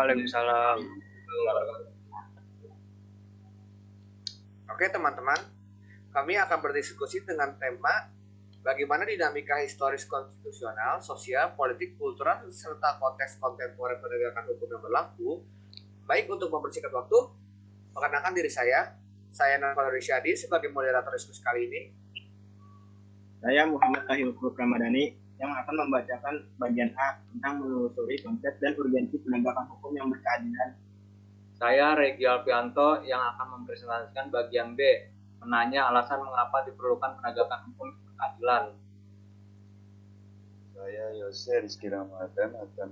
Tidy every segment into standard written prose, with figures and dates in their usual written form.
Waalaikumsalam. Oke teman-teman, kami akan berdiskusi dengan tema bagaimana dinamika historis konstitusional, sosial, politik, kultural, serta konteks kontemporer penegakan hukum yang berlaku. Baik, untuk mempersingkat waktu, perkenalkan diri saya Naufal Risyadi sebagai moderator diskusi kali ini. Saya Muhammad Tahilul Ramadhani yang akan membacakan bagian A tentang menelusuri konsep dan urgensi penegakan hukum yang berkeadilan. Saya Regi Alfianto yang akan mempresentasikan bagian B, menanya alasan mengapa diperlukan penegakan hukum keadilan. Saya Yose Rizky Ramadan akan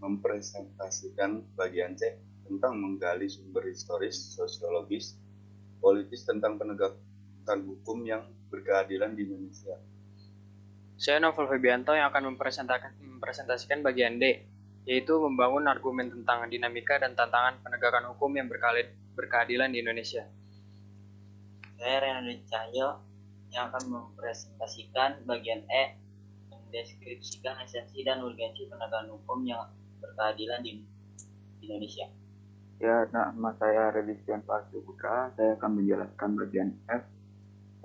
mempresentasikan bagian C tentang menggali sumber historis, sosiologis, politis tentang penegakan hukum yang berkeadilan di Indonesia. Saya Novel Febianto yang akan mempresentasikan bagian D, yaitu membangun argumen tentang dinamika dan tantangan penegakan hukum yang berkeadilan di Indonesia. Saya Renaldo Cahyo yang akan mempresentasikan bagian E, mendeskripsikan esensi dan urgensi penegakan hukum yang berkeadilan di Indonesia. Ya, nama saya Relisian Palsu Putra. Saya akan menjelaskan bagian F,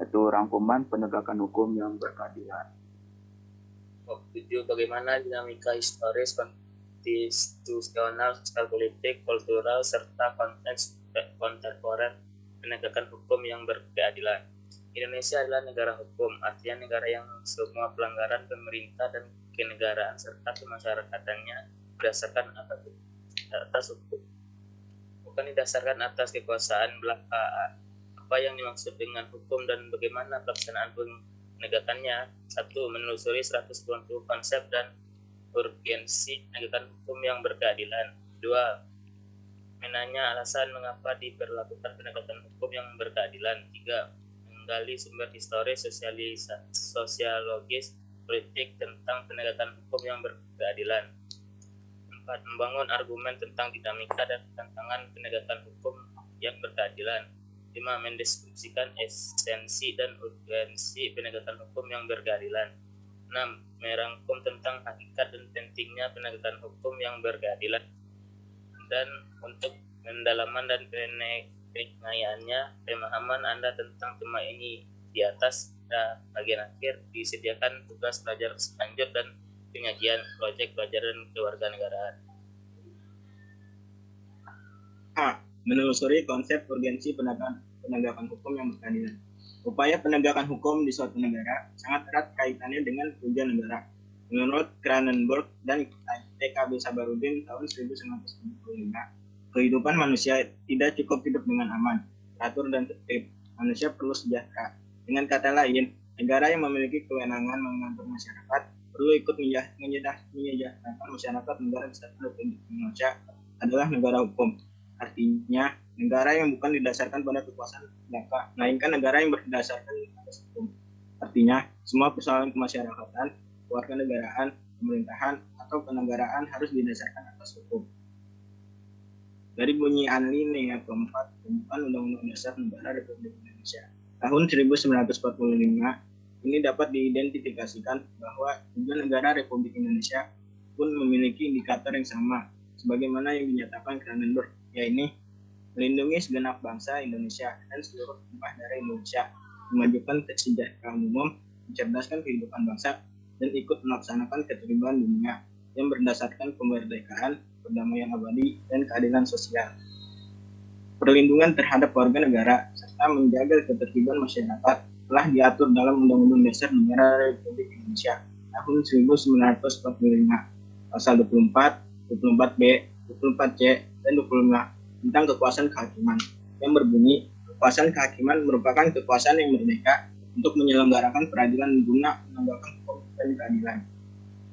yaitu rangkuman penegakan hukum yang berkeadilan. 7. Bagaimana dinamika historis, konstitusional, sosial, politik, kultural, serta konteks kontemporer penegakan hukum yang berkeadilan. Indonesia adalah negara hukum, artinya negara yang semua pelanggaran pemerintah dan kenegaraan serta kemasyarakatannya berdasarkan atas hukum, bukan didasarkan atas kekuasaan belaka. Apa yang dimaksud dengan hukum dan bagaimana pelaksanaan penegakannya? 1. Menelusuri 190 konsep dan urgensi penegakan hukum yang berkeadilan. 2. Menanya alasan mengapa diberlakukan penegakan hukum yang berkeadilan. 3. Menggali sumber historis, sosiologis, politik tentang penegakan hukum yang berkeadilan. 4. Membangun argumen tentang dinamika dan tantangan penegakan hukum yang berkeadilan. 5. Mendeskripsikan esensi dan urgensi penegakan hukum yang berkeadilan. 6. Merangkum tentang hakikat dan pentingnya penegakan hukum yang berkeadilan. Dan untuk pendalaman dan penyampaiannya, pemahaman Anda tentang tema ini di atas bagian akhir disediakan tugas belajar lanjut dan penyajian proyek pelajaran kewarganegaraan. A. Menelusuri konsep urgensi penegakan hukum yang berkeadilan. Upaya penegakan hukum di suatu negara sangat erat kaitannya dengan tujuan negara. Menurut Cronenberg dan TKB Sabarudin tahun 1975, kehidupan manusia tidak cukup hidup dengan aman, teratur dan tertib. Manusia perlu sejahtera. Dengan kata lain, negara yang memiliki kewenangan mengatur masyarakat perlu ikut menyejahterakan masyarakat. Negara Kesatuan Republik Indonesia adalah negara hukum. Artinya, negara yang bukan didasarkan pada kekuasaan belaka, melainkan negara yang berdasarkan atas hukum. Artinya, semua persoalan kemasyarakatan, kewarganegaraan, pemerintahan, atau kenegaraan harus didasarkan atas hukum. Dari bunyi alinea keempat pembukaan Undang-Undang Dasar Negara Republik Indonesia tahun 1945, ini dapat diidentifikasikan bahwa tujuan negara Republik Indonesia pun memiliki indikator yang sama, sebagaimana yang dinyatakan Cronenberg, yaitu melindungi segenap bangsa Indonesia dan seluruh tumpah darah Indonesia, memajukan kesejahteraan umum, mencerdaskan kehidupan bangsa, dan ikut melaksanakan ketertiban dunia yang berdasarkan kemerdekaan, perdamaian abadi, dan keadilan sosial. Perlindungan terhadap warga negara serta menjaga ketertiban masyarakat telah diatur dalam Undang-Undang Dasar Negara Republik Indonesia tahun 1945, pasal 24, 24B, 24C, dan 25 tentang kekuasaan kehakiman, yang berbunyi, kekuasaan kehakiman merupakan kekuasaan yang merdeka untuk menyelenggarakan peradilan guna menegakkan hukum dan keadilan.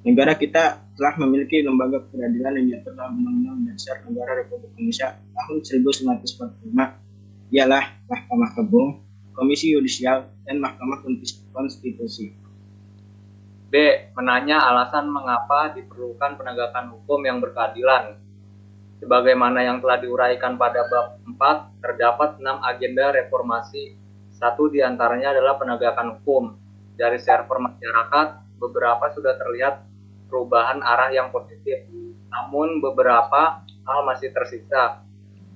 Negara kita telah memiliki lembaga peradilan yang diatur dalam Undang-Undang Dasar Negara Republik Indonesia tahun 1945, ialah Mahkamah Agung, Komisi Yudisial, dan Mahkamah Konstitusi. B. Menanya alasan mengapa diperlukan penegakan hukum yang berkeadilan. Sebagaimana yang telah diuraikan pada bab 4, terdapat 6 agenda reformasi. Satu diantaranya adalah penegakan hukum. Dari server masyarakat, beberapa sudah terlihat perubahan arah yang positif. namun beberapa hal masih tersisa.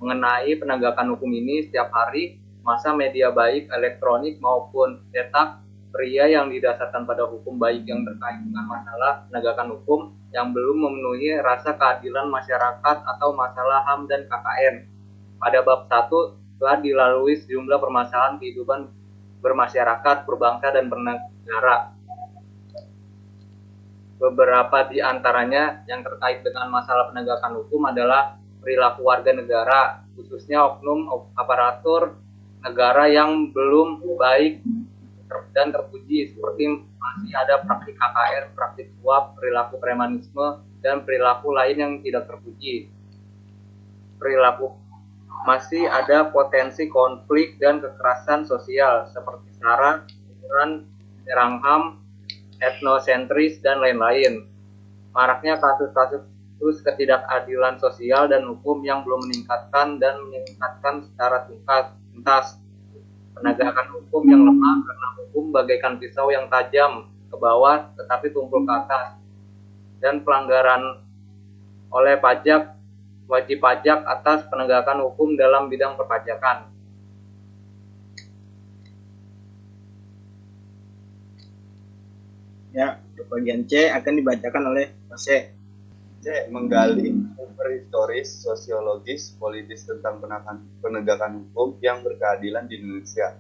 Mengenai penegakan hukum ini, setiap hari masa media baik elektronik maupun cetak pria yang didasarkan pada hukum baik yang terkait dengan masalah penegakan hukum yang belum memenuhi rasa keadilan masyarakat atau masalah HAM dan KKN. Pada bab 1 telah dilalui sejumlah permasalahan kehidupan bermasyarakat, berbangsa, dan bernegara. Beberapa di antaranya yang terkait dengan masalah penegakan hukum adalah perilaku warga negara, khususnya oknum aparatur negara yang belum baik dan terpuji, seperti masih ada praktik KKR, praktik suap, perilaku premanisme, dan perilaku lain yang tidak terpuji. Masih ada potensi konflik dan kekerasan sosial seperti SARA, penyerang HAM, etnosentris, dan lain-lain. Maraknya kasus-kasus ketidakadilan sosial dan hukum yang belum meningkatkan secara tuntas. Penegakan hukum yang lemah karena hukum bagaikan pisau yang tajam ke bawah tetapi tumpul ke atas, dan pelanggaran oleh wajib pajak atas penegakan hukum dalam bidang perpajakan. Ya, bagian C akan dibacakan oleh Jose. C. Menggali sumber historis, sosiologis, politis tentang penegakan hukum yang berkeadilan di Indonesia.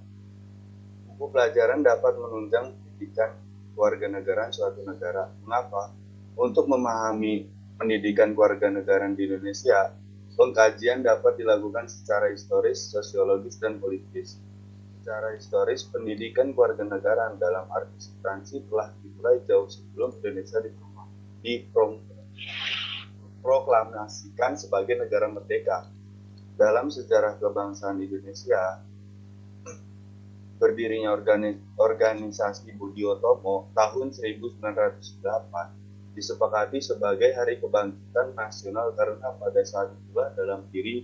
Buku pelajaran dapat menunjang pendidikan kewarganegaraan suatu negara. Mengapa? Untuk memahami pendidikan kewarganegaraan di Indonesia, pengkajian dapat dilakukan secara historis, sosiologis, dan politis. Secara historis, pendidikan kewarganegaraan dalam arti substansi telah dimulai jauh sebelum Indonesia diproklamasikan sebagai negara merdeka. Dalam sejarah kebangsaan Indonesia, berdirinya organisasi Budi Utomo tahun 1908 disepakati sebagai Hari Kebangkitan Nasional karena pada saat itulah dalam diri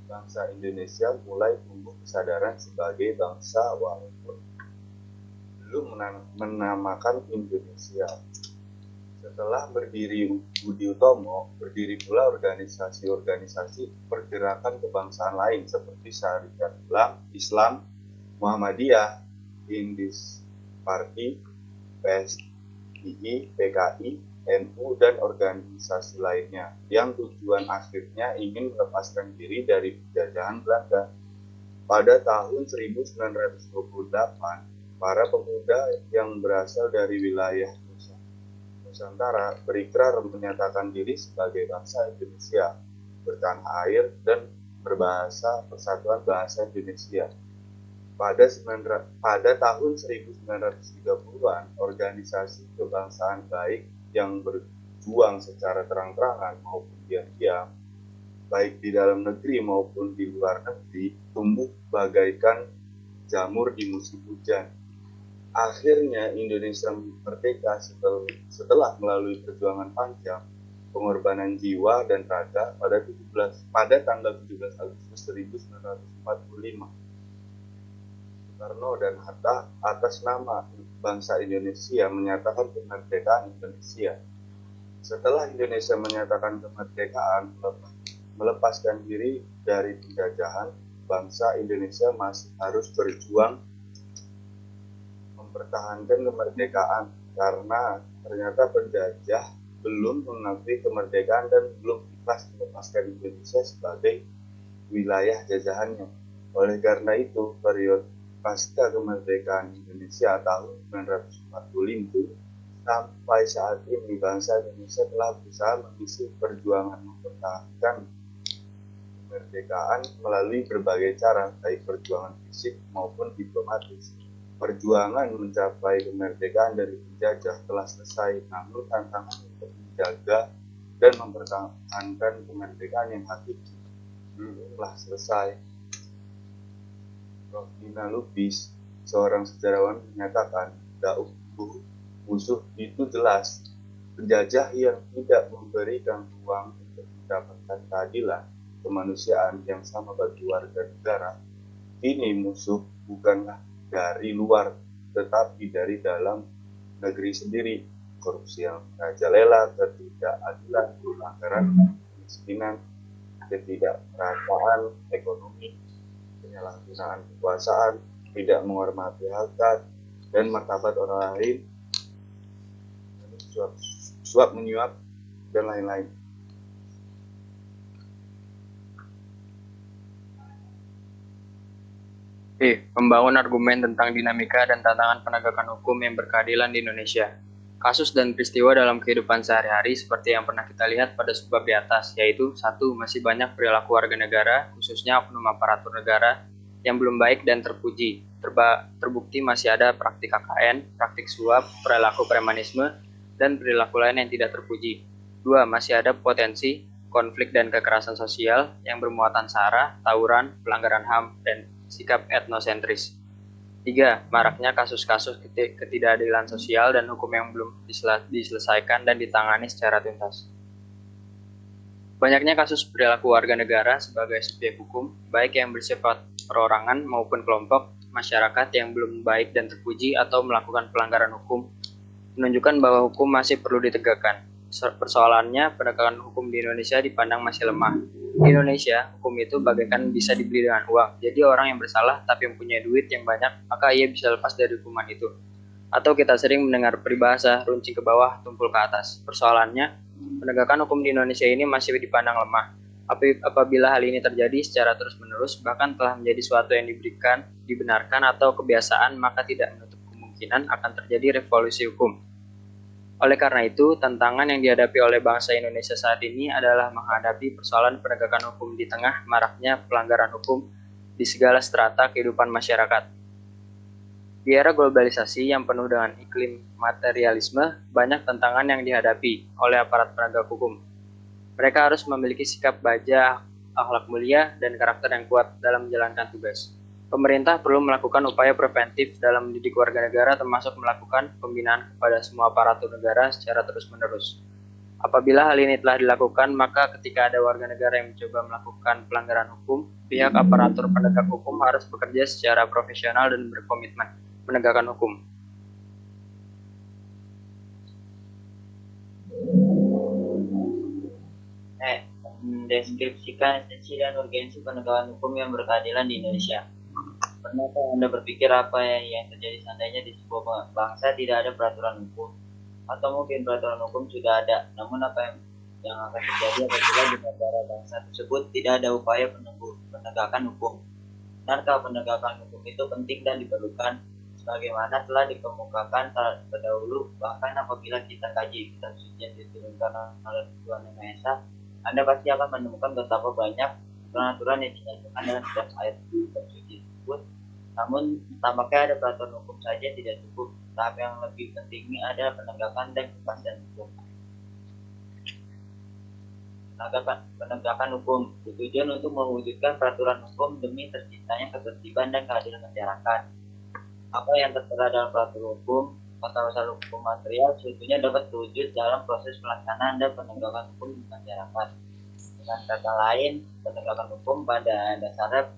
bangsa Indonesia mulai tumbuh kesadaran sebagai bangsa walaupun belum menamakan Indonesia. Setelah berdiri Budi Utomo, berdiri pula organisasi-organisasi pergerakan kebangsaan lain seperti Syarikat Islam, Muhammadiyah, Indis Party, PSII, PKI, NU, dan organisasi lainnya yang tujuan akhirnya ingin melepaskan diri dari penjajahan Belanda. Pada tahun 1928, para pemuda yang berasal dari wilayah Nusantara berikrar menyatakan diri sebagai bangsa Indonesia, bertanah air, dan berbahasa Persatuan Bahasa Indonesia. Pada tahun 1930-an, organisasi kebangsaan baik yang berjuang secara terang-terangan maupun diam-diam, baik di dalam negeri maupun di luar negeri, tumbuh bagaikan jamur di musim hujan. Akhirnya Indonesia merdeka setelah melalui perjuangan panjang, pengorbanan jiwa dan raga pada tanggal 17 Agustus 1945. Soekarno dan Hatta atas nama bangsa Indonesia menyatakan kemerdekaan Indonesia. Setelah Indonesia menyatakan kemerdekaan, melepaskan diri dari penjajahan, bangsa Indonesia masih harus berjuang mempertahankan kemerdekaan karena ternyata penjajah belum mengakui kemerdekaan dan belum ikhlas melepaskan Indonesia sebagai wilayah jajahannya. Oleh karena itu, periode pasca kemerdekaan Indonesia tahun 1945 sampai saat ini bangsa Indonesia telah berusaha mengisi perjuangan mempertahankan kemerdekaan melalui berbagai cara, baik perjuangan fisik maupun diplomatis. Perjuangan mencapai kemerdekaan dari penjajah telah selesai, namun tantangan untuk menjaga dan mempertahankan kemerdekaan yang hakiki belumlah selesai. Prof. Nina Lubis, seorang sejarawan, menyatakan, musuh itu jelas, penjajah yang tidak memberikan ruang untuk mendapatkan keadilan kemanusiaan yang sama bagi warga negara. Ini musuh bukanlah dari luar, tetapi dari dalam negeri sendiri. korupsi yang merajalela, ketidakadilan, pelanggaran, kemiskinan, ketidakmerataan ekonomi, penyalahgunaan kekuasaan, tidak menghormati harkat dan martabat orang lain, suap menyuap, dan lain-lain. Membangun argumen tentang dinamika dan tantangan penegakan hukum yang berkeadilan di Indonesia. Kasus dan peristiwa dalam kehidupan sehari-hari seperti yang pernah kita lihat pada subbab di atas, yaitu 1. Masih banyak perilaku warga negara, khususnya oknum aparatur negara, yang belum baik dan terpuji. Terbukti masih ada praktik KKN, praktik suap, perilaku premanisme, dan perilaku lain yang tidak terpuji. 2. Masih ada potensi konflik dan kekerasan sosial yang bermuatan sara, tawuran, pelanggaran HAM, dan sikap etnosentris. 3. Maraknya kasus-kasus ketidakadilan sosial dan hukum yang belum diselesaikan dan ditangani secara tuntas. Banyaknya kasus perilaku warga negara sebagai subjek hukum, baik yang bersifat perorangan maupun kelompok masyarakat yang belum baik dan terpuji atau melakukan pelanggaran hukum, menunjukkan bahwa hukum masih perlu ditegakkan. Persoalannya, penegakan hukum di Indonesia dipandang masih lemah. Di Indonesia, hukum itu bagaikan bisa dibeli dengan uang. Jadi orang yang bersalah tapi mempunyai duit yang banyak, maka ia bisa lepas dari hukuman itu. Atau kita sering mendengar peribahasa, runcing ke bawah, tumpul ke atas. Persoalannya, penegakan hukum di Indonesia ini masih dipandang lemah. Apabila hal ini terjadi secara terus-menerus, bahkan telah menjadi suatu yang dibenarkan atau kebiasaan, maka tidak menutup kemungkinan akan terjadi revolusi hukum. Oleh karena itu, tantangan yang dihadapi oleh bangsa Indonesia saat ini adalah menghadapi persoalan penegakan hukum di tengah maraknya pelanggaran hukum di segala strata kehidupan masyarakat. Di era globalisasi yang penuh dengan iklim materialisme, banyak tantangan yang dihadapi oleh aparat penegak hukum. Mereka harus memiliki sikap baja, akhlak mulia, dan karakter yang kuat dalam menjalankan tugas. Pemerintah perlu melakukan upaya preventif dalam mendidik warga negara, termasuk melakukan pembinaan kepada semua aparatur negara secara terus-menerus. Apabila hal ini telah dilakukan, maka ketika ada warga negara yang mencoba melakukan pelanggaran hukum, pihak aparatur penegak hukum harus bekerja secara profesional dan berkomitmen menegakkan hukum. Mendeskripsikan esensi dan urgensi penegakan hukum yang berkeadilan di Indonesia. Pernahkah Anda berpikir apa yang terjadi seandainya di sebuah bangsa tidak ada peraturan hukum? Atau mungkin peraturan hukum sudah ada, namun apa yang akan terjadi apabila di negara bangsa tersebut tidak ada upaya penegakan hukum? Benarkah penegakan hukum itu penting dan diperlukan? Sebagaimana telah dikemukakan terdahulu, bahkan apabila kita kaji kitab suci yang diturunkan oleh Tuhan Yang Maha Esa, Anda pasti akan menemukan betapa banyak aturan-aturan yang dinyatakan dalam setiap ayat kitab suci tersebut. Namun, tampaknya ada peraturan hukum saja tidak cukup. Tahap yang lebih penting adalah penegakan dan kepastian hukum. Penegakan hukum bertujuan untuk mewujudkan peraturan hukum demi terciptanya ketertiban dan keadilan masyarakat. Apa yang tertera dalam peraturan hukum atau hukum material sebetulnya dapat terwujud dalam proses pelaksanaan dan penegakan hukum di masyarakat. Dengan kata lain, penegakan hukum pada dasarnya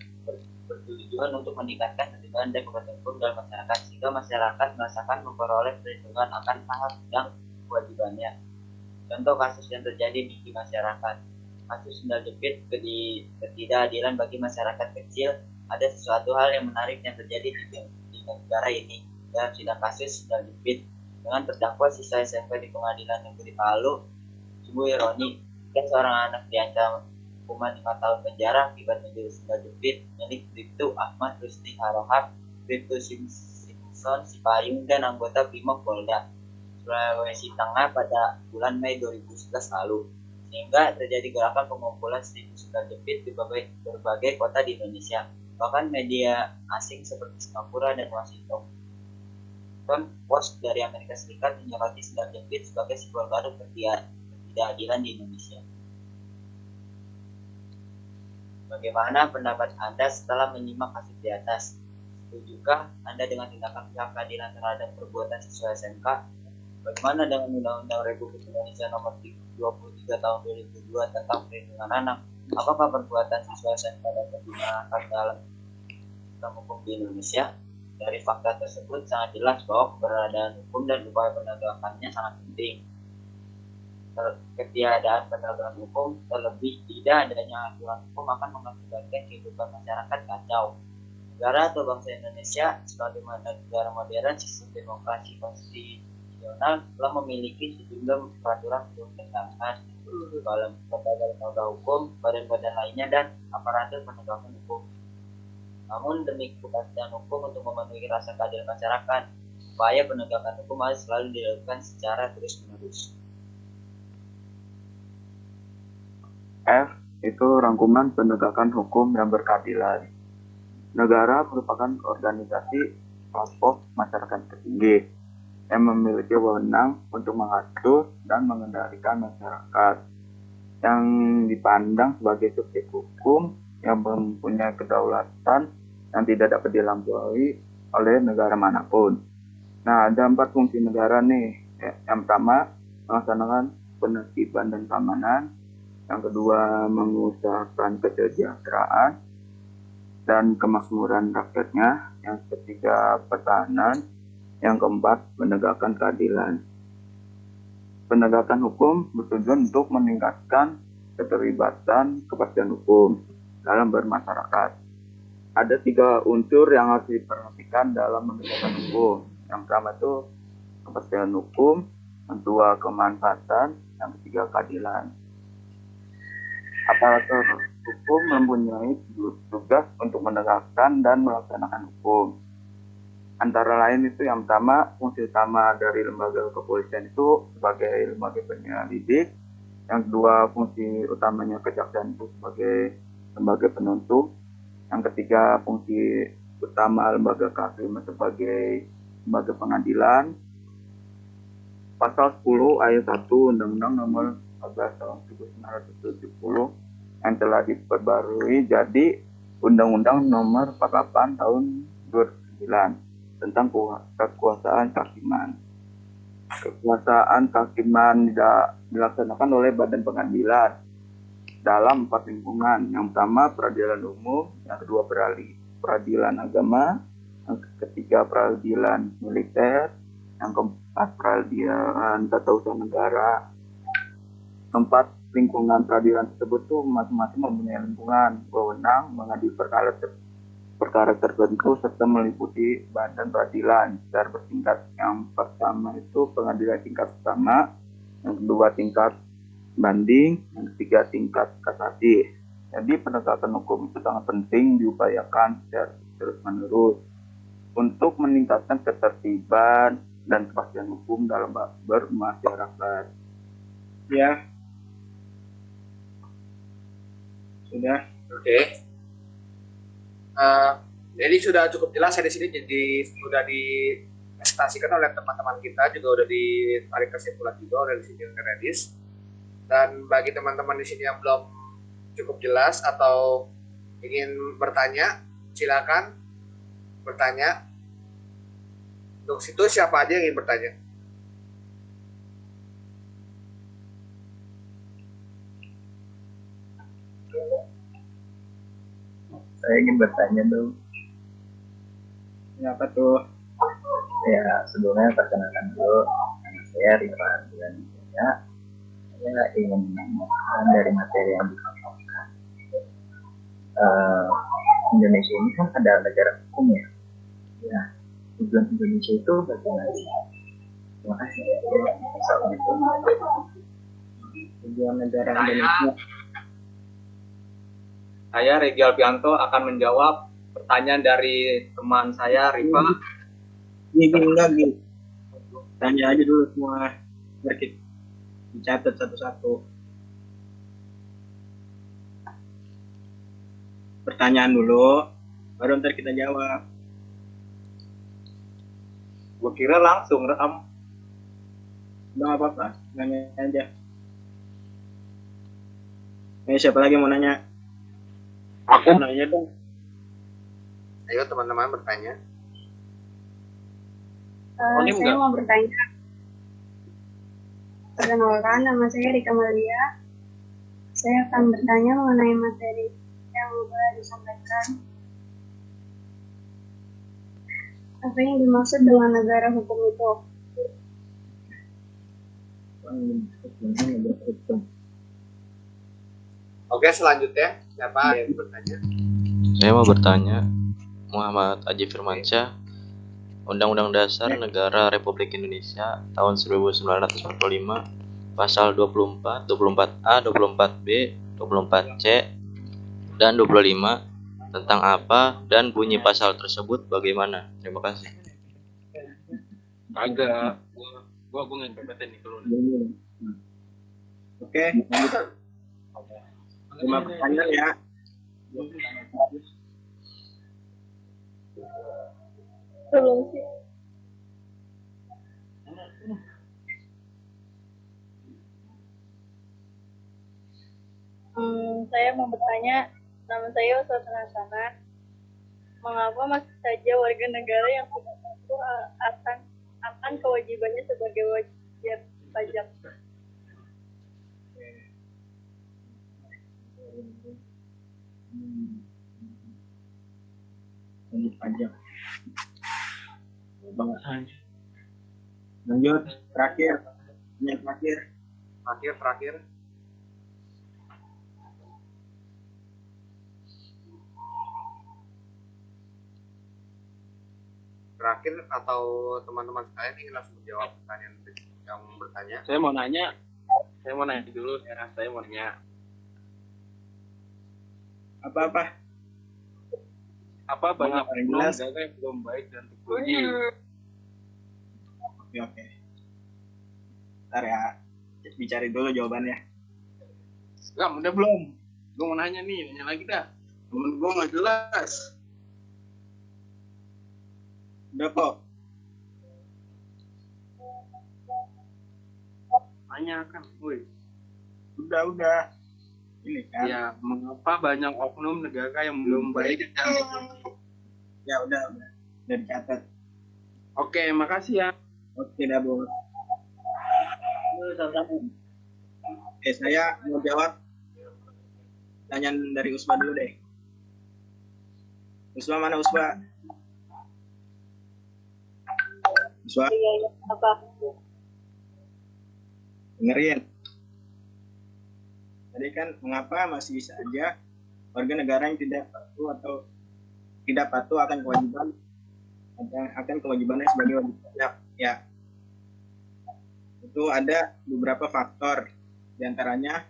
bertujuan untuk meningkatkan ketertiban dan kepastian hukum dalam masyarakat sehingga masyarakat merasakan memperoleh perlindungan akan hak dan kewajibannya. Contoh kasus yang terjadi di masyarakat, kasus sendal jepit ketidakadilan bagi masyarakat kecil. Ada sesuatu hal yang menarik yang terjadi di negara ini. Dalam sidang kasus sendal jepit dengan terdakwa siswa SMP di pengadilan negeri Palu, sungguh ironi, seorang anak diancam hukuman 5 tahun penjara akibat menjadi sendal jepit milik Bribtu Ahmad Rusdi Harohab, Bribtu Simpson Sipayung, dan anggota Brimob Polda Sulawesi Tengah pada bulan Mei 2011 lalu, sehingga terjadi gerakan pengumpulan sendal jepit di berbagai kota di Indonesia. Bahkan media asing seperti Singapura dan Washington Post dari Amerika Serikat menyoroti sendal jepit sebagai simbol baru ketidakadilan di Indonesia. Bagaimana pendapat Anda setelah menyimak kasus di atas? Setujukah Anda dengan tindakan pihak keadilan terhadap perbuatan siswa SMK? Bagaimana dengan Undang-Undang Republik Indonesia Nomor 23 Tahun 2002 tentang Perlindungan Anak? Apakah perbuatan siswa SMK dapat digunakan dalam sistem hukum di Indonesia? Dari fakta tersebut sangat jelas bahwa keberadaan hukum dan upaya penegakannya sangat penting. Ketiadaan penegakan hukum, terlebih tidak adanya aturan hukum, akan mengakibatkan kehidupan masyarakat kacau. Negara atau bangsa Indonesia sebagaimana negara modern, sistem demokrasi konstitusional telah memiliki sejumlah peraturan perundang-undangan dalam lembaga hukum, badan-badan lainnya, dan aparatur penegakan hukum. Namun demi kepastian hukum untuk memenuhi rasa keadilan masyarakat, upaya penegakan hukum harus selalu dilakukan secara terus-menerus. F itu rangkuman penegakan hukum yang berkeadilan. Negara merupakan organisasi kelompok masyarakat tertinggi yang memiliki wewenang untuk mengatur dan mengendalikan masyarakat, yang dipandang sebagai subjek hukum yang mempunyai kedaulatan yang tidak dapat dilampaui oleh negara manapun. Nah, ada 4 fungsi negara nih. Yang pertama, melaksanakan penertiban dan keamanan. Yang kedua, mengusahakan kesejahteraan dan kemakmuran rakyatnya. Yang ketiga, pertahanan. Yang keempat, menegakkan keadilan. Penegakan hukum bertujuan untuk meningkatkan keterlibatan kepastian hukum dalam bermasyarakat. Ada 3 unsur yang harus diperhatikan dalam menegakkan hukum. Yang pertama itu kepastian hukum, yang kedua kemanfaatan, yang ketiga keadilan. Aparatur hukum mempunyai tugas untuk menegakkan dan melaksanakan hukum. Antara lain itu yang pertama, fungsi utama dari lembaga kepolisian itu sebagai lembaga penyelidik. Yang kedua, fungsi utamanya kejaksaan itu sebagai lembaga penuntut. Yang ketiga, fungsi utama lembaga kehakiman sebagai lembaga pengadilan. Pasal 10 ayat 1 Undang-Undang Nomor 14 Tahun 1970 yang telah diperbarui jadi Undang-Undang Nomor 48 Tahun 2009 tentang kekuasaan kehakiman. Kekuasaan kehakiman dilaksanakan oleh Badan Pengadilan dalam 4 lingkungan. Yang pertama peradilan umum, yang kedua peradilan agama, yang ketiga peradilan militer, yang keempat peradilan tata usaha negara. 4 lingkungan peradilan tersebut tuh masing-masing mempunyai lingkungan wewenang mengadili perkara tertentu serta meliputi badan peradilan secara bertingkat. Yang pertama itu pengadilan tingkat pertama, yang kedua tingkat banding, yang ketiga tingkat kasasi. Jadi penegakan hukum itu sangat penting diupayakan secara terus-menerus untuk meningkatkan ketertiban dan kepastian hukum dalam bermasyarakat. Ya. Sudah. Oke. Jadi sudah cukup jelas ya di sini, jadi sudah dipresentasikan oleh teman-teman kita, juga udah ditarik kesimpulan juga oleh di sini Redis. Dan bagi teman-teman di sini yang belum cukup jelas atau ingin bertanya, silakan bertanya. Untuk situ siapa aja yang ingin bertanya? Saya ingin bertanya dong. Kenapa tuh? Ya, sebelumnya perkenalkan dulu. Nama saya Rifan dan saya ingin menanyakan dari materi yang disampaikan. Indonesia ini kan ada negara hukum ya. Ya, tujuan Indonesia itu bagaimana? Terima kasih. Assalamualaikum. Tujuan negara Indonesia. Saya Regi Alfianto akan menjawab pertanyaan dari teman saya Rifa. Enggak. Tanya aja dulu semua, biar kita dicatat satu-satu. Pertanyaan dulu, baru ntar kita jawab. Gue kira langsung Ram. Udah gak apa-apa, nanya aja. Siapa lagi mau nanya? Aku nanya dong. Ayo teman-teman bertanya. Saya mau bertanya. Perkenalkan, nama saya Rika Malia. Saya akan bertanya mengenai materi yang sudah disampaikan. Apa yang dimaksud dengan negara hukum itu? Oke, selanjutnya siapa yang bertanya? Saya mau bertanya, Muhammad Aji Firmansyah, Undang-Undang Dasar Negara Republik Indonesia tahun 1945, pasal 24, 24A, 24B, 24C, dan 25 tentang apa dan bunyi pasal tersebut bagaimana? Terima kasih. Agak, gua nggak kompeten nih kalau. Oke, lima pertanyaan ya. Belum sih. Saya mau bertanya, nama saya Ustaz Hasanah. Mengapa masih saja warga negara yang tidak patuh akan kewajibannya sebagai wajib pajak? Pajak. Lanjut, terakhir. Yang Terakhir. Terakhir atau teman-teman sekalian ingin langsung menjawab pertanyaan yang bertanya? Saya mau nanya dulu. Saya mau nanya. Apa banyak negara yang belum baik dan terpuji? Oke. Ntar ya, dicari dulu jawabannya. Enggak, udah belum? Gue mau nanya lagi dah. Temen gue nggak jelas. Udah kok. Tanya kan, woi. Udah. Ini kan. Ya, mengapa banyak oknum negara yang belum baik dan ya udah dicatat. Oke, makasih ya. Oke, dah, Bu. Oke, saya mau jawab pertanyaan dari Usma dulu deh. Usma mana Usma? Usma? Iya, apa? Dengerin. Tadi kan mengapa masih saja warga negara yang tidak patuh akan kewajibannya sebagai wajib pajak. Ya, itu ada beberapa faktor, diantaranya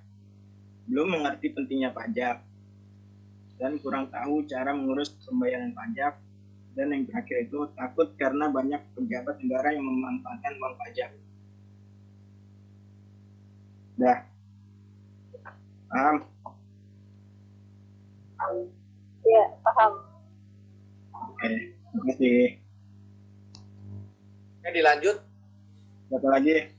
belum mengerti pentingnya pajak dan kurang tahu cara mengurus pembayaran pajak, dan yang terakhir itu takut karena banyak pejabat negara yang memanfaatkan uang pajak. Dah. Paham? Ya, paham. Oke, terima kasih. Oke, dilanjut. Satu lagi.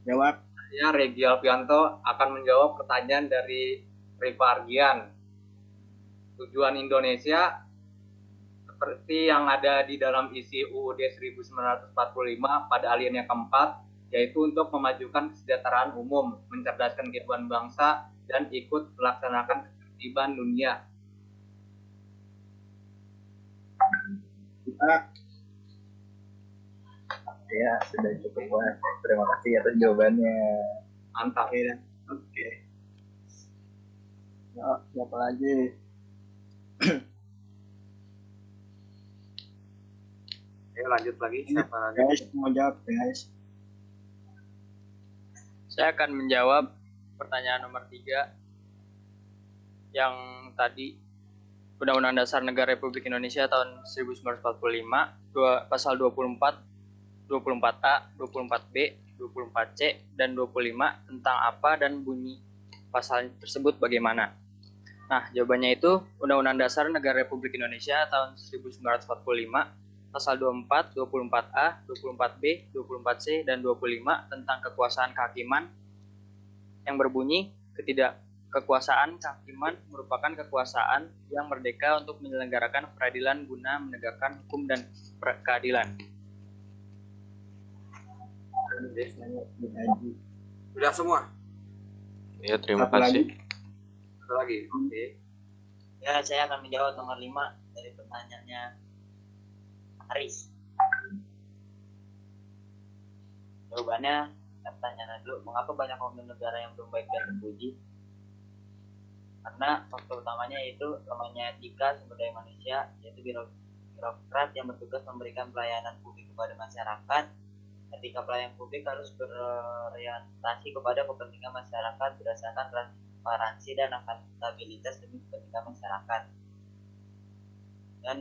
Jawab. Saya Regi Alfianto akan menjawab pertanyaan dari Riva Argian. Tujuan Indonesia seperti yang ada di dalam isi UUD 1945 pada alinea keempat, yaitu untuk memajukan kesejahteraan umum, mencerdaskan kehidupan bangsa, dan ikut melaksanakan ketertiban dunia. Ya, sudah cukup banget. Terima kasih atas jawabannya. Mantap. Oke. Ya, siapa lagi? Ayo lanjut lagi. Siapa lagi? Guys, mau jawab guys. Saya akan menjawab pertanyaan nomor 3 yang tadi. Undang-Undang Dasar Negara Republik Indonesia tahun 1945, pasal 24, 24A, 24B, 24C, dan 25 tentang apa dan bunyi pasal tersebut bagaimana. Nah, jawabannya itu Undang-Undang Dasar Negara Republik Indonesia tahun 1945, pasal 24, 24A, 24B, 24C, dan 25 tentang kekuasaan kehakiman yang berbunyi kekuasaan kehakiman merupakan kekuasaan yang merdeka untuk menyelenggarakan peradilan guna menegakkan hukum dan keadilan. Sudah semua? Ya, terima kasih. Satu lagi. Oke. Ya, saya akan menjawab nomor 5 dari pertanyaannya Aris. Jawabannya, pertanyaan dulu, mengapa banyak pemimpin negara yang belum baik dan terpuji? Karena faktor utamanya yaitu lemahnya etika sumber daya manusia, yaitu birokrat yang bertugas memberikan pelayanan publik kepada masyarakat. Etika pelayanan publik harus berorientasi kepada kepentingan masyarakat berdasarkan transparansi dan akuntabilitas demi kepentingan masyarakat. Dan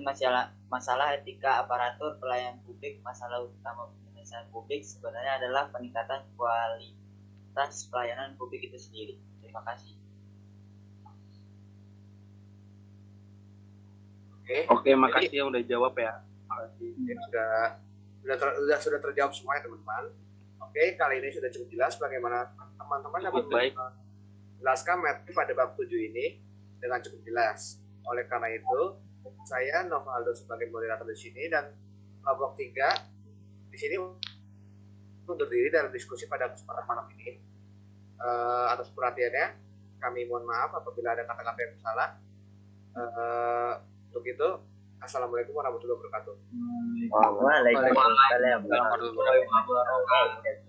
masalah etika aparatur pelayanan publik, masalah utama pelayanan publik sebenarnya adalah peningkatan kualitas pelayanan publik itu sendiri. Terima kasih. Oke, makasih yang udah jawab ya. Makasih. Sudah terjawab semua ya teman-teman. Oke, kali ini sudah cukup jelas bagaimana teman-teman dapat menjelaskan materi pada bab 7 ini dengan cukup jelas. Oleh karena itu, saya Novaldo sebagai moderator di sini dan kelompok 3 di sini undur diri dalam diskusi pada kesempatan malam ini. Atas perhatiannya, kami mohon maaf apabila ada kata-kata yang salah. Untuk itu, assalamualaikum warahmatullahi wabarakatuh. Waalaikumsalam warahmatullahi wabarakatuh.